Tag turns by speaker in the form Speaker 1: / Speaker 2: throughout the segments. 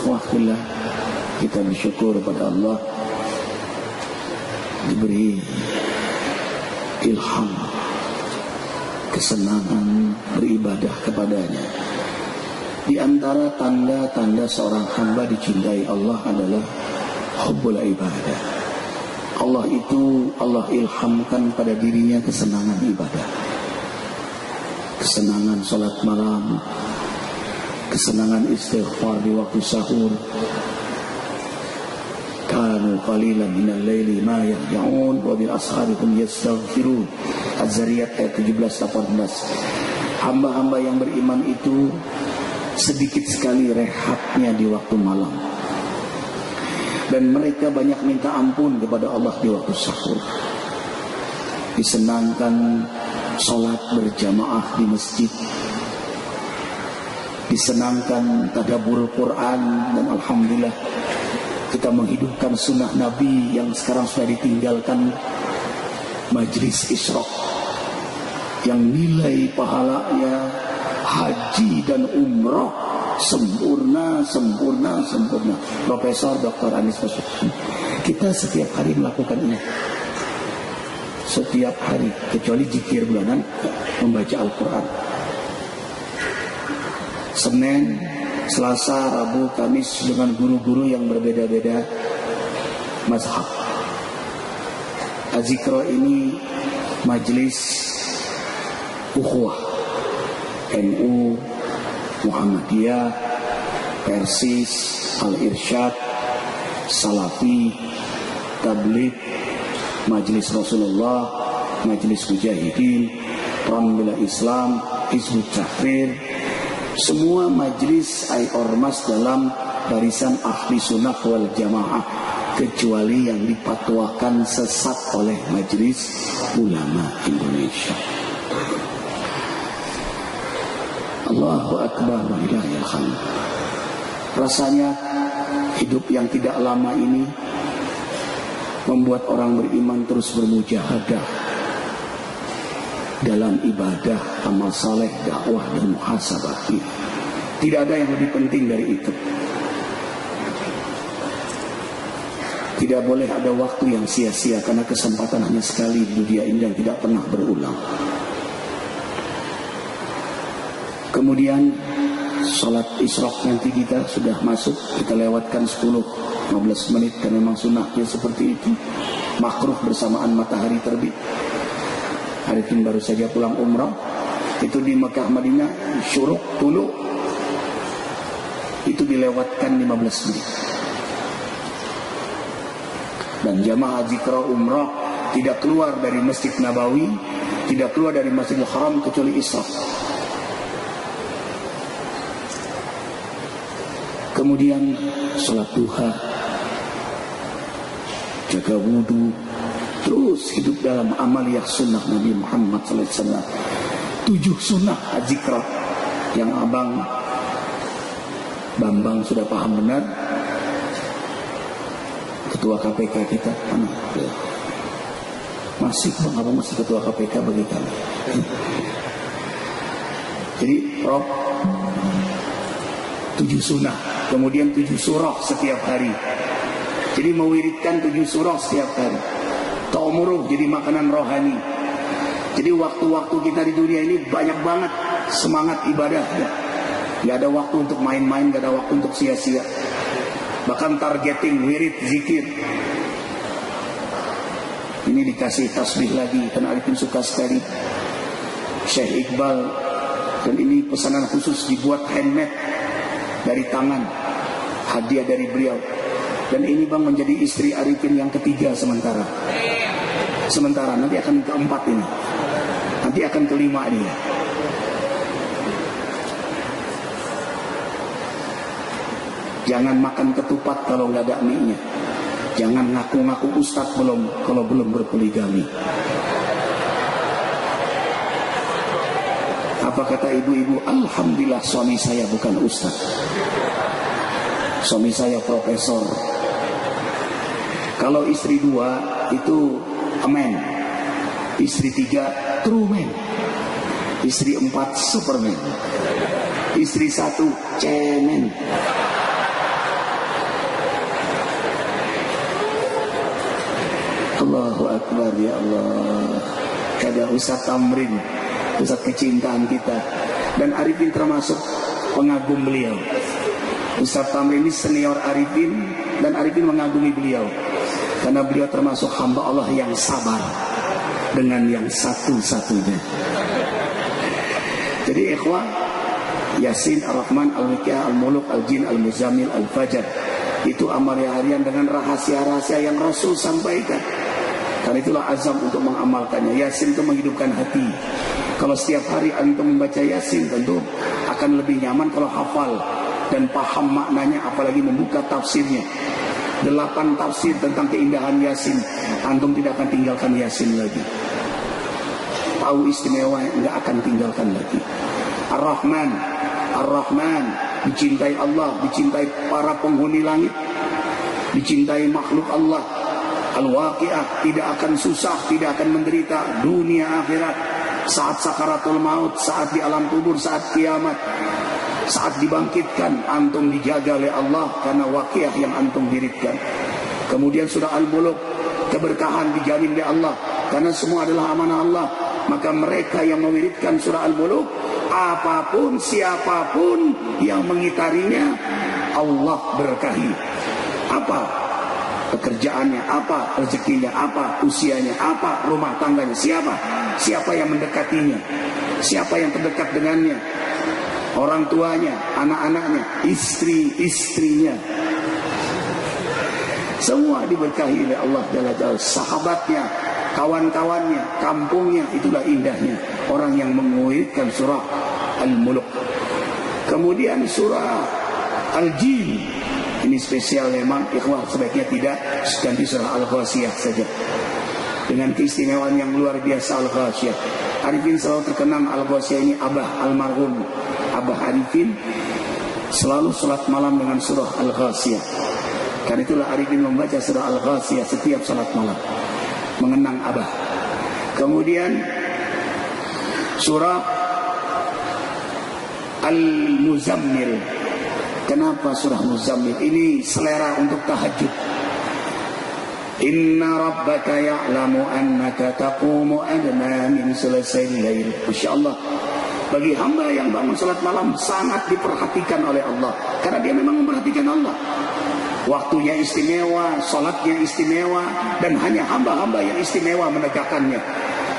Speaker 1: Ikhwahullah, kita bersyukur pada Allah diberi ilham, kesenangan beribadah kepadanya. Di antara tanda-tanda seorang hamba dicintai Allah adalah hubbul ibadah. Allah ilhamkan pada dirinya kesenangan ibadah, kesenangan salat malam, kesenangan istighfar di waktu sahur. Kanu qalilan minal laili ma yahja'un wa bil asharikum yastaghfirun. Az-Zariyat ayat 17-18. Hamba-hamba yang beriman itu sedikit sekali rehatnya di waktu malam, dan mereka banyak minta ampun kepada Allah di waktu sahur. Disenangkan sholat berjamaah di masjid, disenangkan tadabbur Quran, dan alhamdulillah kita menghidupkan sunnah Nabi yang sekarang sudah ditinggalkan, majlis Isra yang nilai pahalanya haji dan umrah sempurna. Profesor Dr. Anies Baswedan. Kita setiap hari melakukan ini, setiap hari, kecuali zikir bulanan, membaca Al-Quran. Senin, Selasa, Rabu, Kamis dengan guru-guru yang berbeda-beda mazhab. Az-Zikra ini majelis ukhuwah, NU, Muhammadiyah, Persis, Al-Irsyad, Salafi, Tabligh, Majelis Rasulullah, Majelis Mujahidin, Pembela Islam, Hizbut Tahrir. Semua majelis ormas dalam barisan ahli sunnah wal jamaah, kecuali yang dipatwakan sesat oleh Majelis Ulama Indonesia. Allahu Akbar wa ilahil hamd. Rasanya hidup yang tidak lama ini membuat orang beriman terus bermujahadah dalam ibadah, amal saleh, dakwah, dan muhasabah. Tidak ada yang lebih penting dari itu. Tidak boleh ada waktu yang sia-sia, karena kesempatan hanya sekali di dunia ini dan tidak pernah berulang. Kemudian sholat isyraq nanti kita sudah masuk, kita lewatkan 10-15 menit, dan memang sunnahnya seperti itu. Makruh bersamaan matahari terbit. Arifin baru saja pulang umrah, itu di Mekah Madinah, syuruk dulu itu dilewatkan 15 menit. Dan jamaah zikra umrah tidak keluar dari Masjid Nabawi, tidak keluar dari Masjidil Haram kecuali isyraq. Kemudian sholat duha, jaga wudu, terus hidup dalam amaliyah sunnah Nabi Muhammad SAW. 7 sunnah az-zikra yang Abang Bambang sudah paham benar. Ketua KPK kita mana? Masih Bang, Abang masih ketua KPK bagi kami. Jadi Rob 7 sunnah, kemudian 7 surah setiap hari. Jadi mewiridkan 7 surah setiap hari. Ta'muruh jadi makanan rohani. Jadi waktu-waktu kita di dunia ini banyak banget semangat ibadah. Gak ada waktu untuk main-main, gak ada waktu untuk sia-sia. Bahkan targeting wirid zikir. Ini dikasih tasbih lagi, karena Arifin suka sekali Syekh Iqbal. Dan ini pesanan khusus, dibuat handmade dari tangan, hadiah dari beliau. Dan ini Bang menjadi istri Arifin yang ketiga sementara. Nanti akan keempat ini, nanti akan kelima dia. Jangan makan ketupat kalau nggak ada mie-nya. Jangan ngaku-ngaku ustadz kalau belum berpoligami. Apa kata ibu-ibu? Alhamdulillah suami saya bukan ustadz, suami saya profesor. Kalau istri 2 itu amen, istri 3 true man, istri 4 superman, istri 1 cemen. Allahu Akbar, ya Allah. Kada Ustaz Tamrin, Ustaz kecintaan kita. Dan Arifin termasuk pengagum beliau. Ustaz Tamrin ini senior Arifin, dan Arifin mengagumi beliau karena beliau termasuk hamba Allah yang sabar dengan yang satu-satunya. Jadi ikhwah, Yasin, Ar-Rahman, Al-Wiqiyah, Al-Muluk, Al-Jin, Al-Muzammil, Al-Fajr, itu amal harian dengan rahasia-rahasia yang Rasul sampaikan. Karena itulah azam untuk mengamalkannya. Yasin itu menghidupkan hati. Kalau setiap hari antum membaca Yasin, tentu akan lebih nyaman kalau hafal dan paham maknanya, apalagi membuka tafsirnya. 8 tafsir tentang keindahan Yasin, antum tidak akan tinggalkan Yasin lagi. Tahu istimewa, enggak akan tinggalkan lagi. Ar-Rahman, Ar-Rahman, dicintai Allah, dicintai para penghuni langit, dicintai makhluk Allah. Al-Waqi'ah, tidak akan susah, tidak akan menderita dunia akhirat, saat sakaratul maut, saat di alam kubur, saat kiamat, saat dibangkitkan, antum dijaga oleh Allah karena Waqi'ah yang antum wiridkan. Kemudian surah Al-Muluk, keberkahan dijamin oleh Allah karena semua adalah amanah Allah. Maka mereka yang mewiridkan surah Al-Muluk, apapun siapapun yang mengitarinya, Allah berkahi. Apa pekerjaannya, apa rezekinya, apa usianya, apa rumah tangganya, siapa yang mendekatinya, siapa yang terdekat dengannya, orang tuanya, anak-anaknya, istri-istrinya, semua diberkahi oleh Allah Jalla Jalla. Sahabatnya, kawan-kawannya, kampungnya, itulah indahnya orang yang menguatkan surah Al-Muluk. Kemudian surah Al-Jin, ini spesial memang, ikhwah, sebaiknya tidak, ganti surah Al-Ghashiyah saja. Dengan keistimewaan yang luar biasa Al-Ghashiyah. Arifin selalu terkenang Al-Ghashiyah ini, Abah almarhum Abah Arifin selalu salat malam dengan surah Al-Ghashiyah. Karena itulah Arifin membaca surah Al-Ghashiyah setiap salat malam, mengenang Abah. Kemudian surah Al-Muzammil. Kenapa surah Muzammil? Ini selera untuk tahajud. Inna rabbaka ya'lamu annaka taqumu adna min sulasayil lail. Masyaallah, bagi hamba yang bangun salat malam sangat diperhatikan oleh Allah, karena dia memang memperhatikan Allah. Waktunya istimewa, salatnya istimewa, dan hanya hamba-hamba yang istimewa menegakkannya.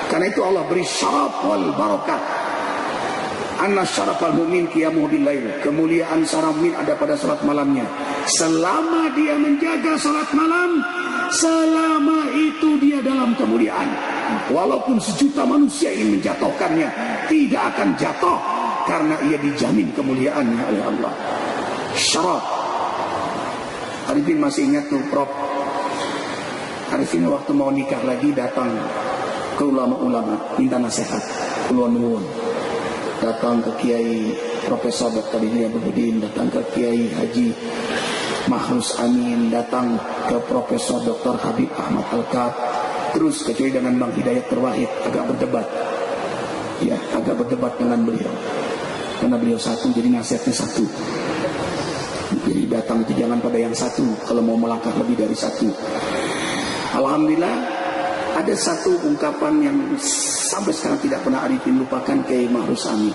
Speaker 1: Karena itu Allah beri syaraf wal barakah. Anna syarafal mu'min qiyamuhu bil lail. Kemuliaan seorang mukmin ada pada salat malamnya. Selama dia menjaga salat malam, selama itu dia dalam kemuliaan. Walaupun sejuta manusia ingin menjatuhkannya, tidak akan jatuh karena ia dijamin kemuliaannya oleh Allah. Syaraf. Arifin masih ingat tuh Prof. Arifin waktu mau nikah lagi datang ke ulama-ulama minta nasihat, ulun datang ke Kiai Profesor Dr. Ilya Budin, datang ke Kiai Haji Mahrus Amin, datang ke Profesor Dr. Habib Ahmad Al-Kab, terus kecuali dengan Bang Hidayat Terwahid agak berdebat, ya agak berdebat dengan beliau karena beliau satu, jadi nasihatnya satu. Jadi datang itu jangan pada yang satu, kalau mau melangkah lebih dari satu. Alhamdulillah ada satu ungkapan yang sampai sekarang tidak pernah Arifin lupakan, Kiai Mahrus Amin.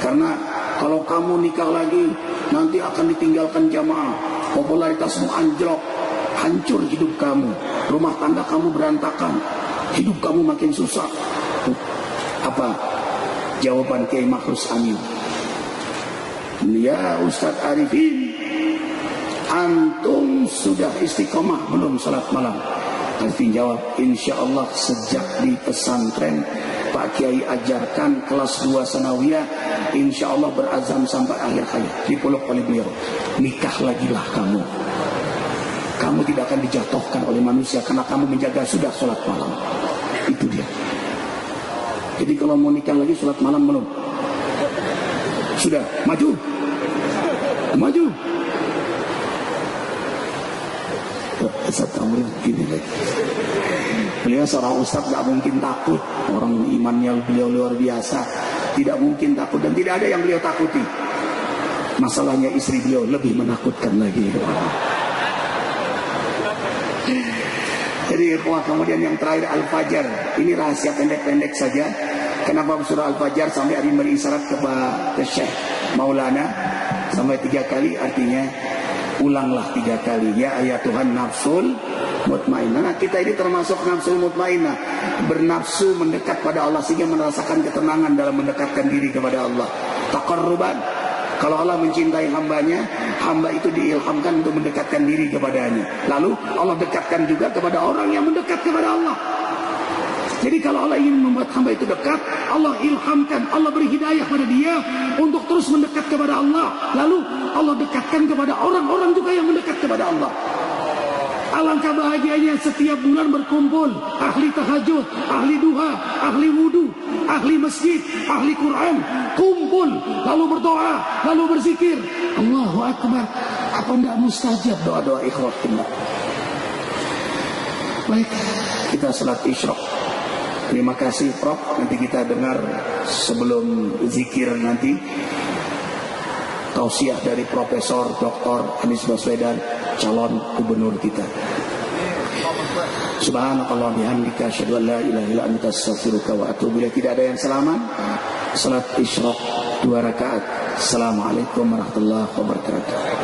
Speaker 1: Karena kalau kamu nikah lagi nanti akan ditinggalkan jamaah, popularitasmu anjlok, hancur hidup kamu, rumah tangga kamu berantakan, hidup kamu makin susah. Apa jawaban Kiai Mahrus Amin? Ya Ustadz Arifin, antum sudah istiqomah belum salat malam? Arifin jawab, insya Allah sejak di pesantren Pak Kiai ajarkan kelas 2 sanawiyah, insya Allah berazam sampai akhir hayat. Dipeluk oleh beliau, nikah lagi lah kamu. Kamu tidak akan dijatuhkan oleh manusia karena kamu menjaga sudah sholat malam. Itu dia. Jadi kalau mau nikah lagi sholat malam belum? Sudah, maju. Maju. Ustaz Tamrin begini lagi. Beliau seorang ustaz gak mungkin takut. Orang imannya beliau luar biasa, tidak mungkin takut dan tidak ada yang beliau takuti. Masalahnya istri beliau lebih menakutkan lagi. Jadi kemudian yang terakhir Al-Fajr. Ini rahasia pendek-pendek saja. Kenapa surah Al-Fajr sampai hari berisarat ke Syekh Maulana sampai 3 kali, artinya ulanglah 3 kali. Ya ayat Tuhan nafsul mutmainnah. Nah, kita ini termasuk nafsul mutmainnah, bernafsu mendekat pada Allah sehingga merasakan ketenangan dalam mendekatkan diri kepada Allah. Taqarruban. Kalau Allah mencintai hambanya, hamba itu diilhamkan untuk mendekatkan diri kepadanya. Lalu Allah dekatkan juga kepada orang yang mendekat kepada Allah. Jadi kalau Allah ingin membuat hamba itu dekat, Allah ilhamkan, Allah beri hidayah pada dia untuk terus mendekat kepada Allah. Lalu Allah dekatkan kepada orang-orang juga yang mendekat kepada Allah. Alangkah bahagianya setiap bulan berkumpul ahli tahajud, ahli duha, ahli wudu, ahli masjid, ahli Quran, kumpul lalu berdoa, lalu berzikir. Allahu Akbar. Apa tidak mustajab doa-doa ikhlas kita? Baik, kita salat isyraq. Terima kasih Prof. Nanti kita dengar sebelum zikir nanti tausiah dari Profesor Dr. Anies Baswedan, calon gubernur kita. Subhanakallah bihamdika asyhadu an la ilaha illa anta astaghfiruka wa atubu ilaik. Tidak ada yang selamat. Salat isyraq 2 rakaat. Assalamualaikum warahmatullahi wabarakatuh.